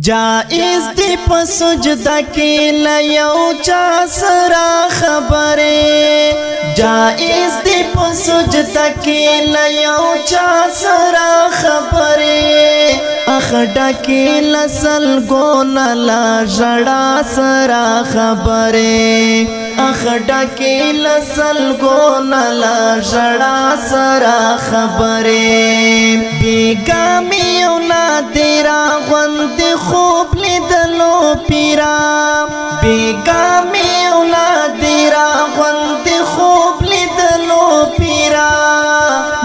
جائز دی په سجده کې لیو چا سره خبره جائز دی په سجده کې لیو چا سره خبره اخډا کې لسل ګون لا جړا سره خبره اخډا کې لسل ګون لا جړا سره خبره بیګامی او نادرا غوند خوب لیدلو پیرا بیگامی او نادرا غوند خوب لیدلو پیرا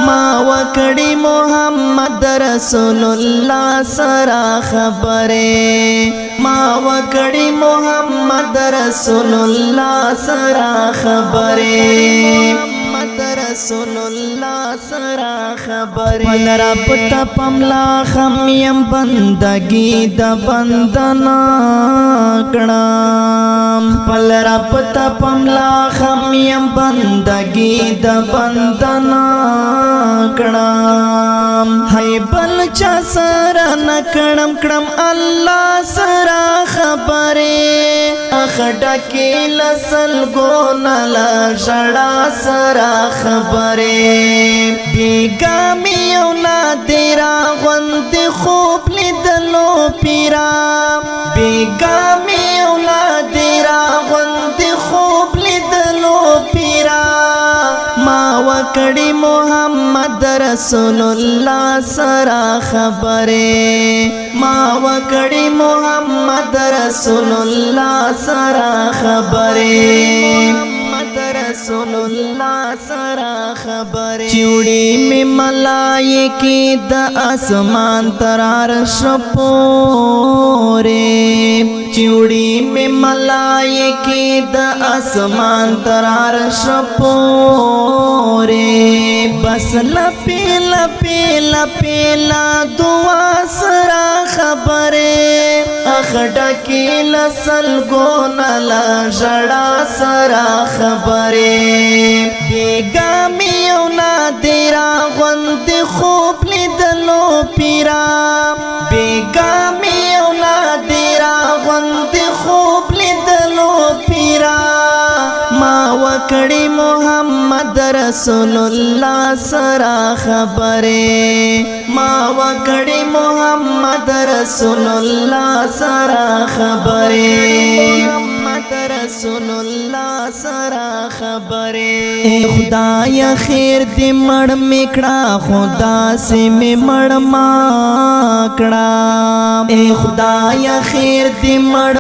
ما وکڑی محمد رسول اللہ سرا خبره ما وکڑی محمد رسول اللہ سرا خبره محمد رسول اللہ سرا خبره من رب تا پملا خمیم بندگی دا بندنا کڑام پل رب تا پملا خمیم بندگی دا بندنا کڑام ہے بل چا سرا نکڑم کڑم اللہ سرا خبره اخڈا کی لسل گونا لا جڑا سرا خبره بیگامی او نادرا غوند خوب لیدلو پیرا بیگامی او نادرا غوند خوب لیدلو پیرا ما وکڑی محمد رسول اللہ سرا خبره ما وکڑی محمد رسول اللہ سرا خبره رسول اللہ سرا خبره چوڑی میں ملائکی دا اسمان تر عرش پورے چوڑی میں ملائکی دا اسمان تر عرش پورے بس لپی لپی لپی لا دعا سرا خبره اخڈا کی لسل گونا لا جڑا سرا خبره بیگامی او نادرا غوند خوب لیدلو پیرا بیگامی او نادرا غوند خوب لیدلو پیرا ما وکڑی محمد رسول اللہ سرا خبره ما وکڑی محمد رسول اللہ سرا خبره محمد رسول اللہ سرا خبره اے خدای خیر دی مڑ مکڑا خدا سے میں مڑ ماکڑا اے خدای خیر دی مڑ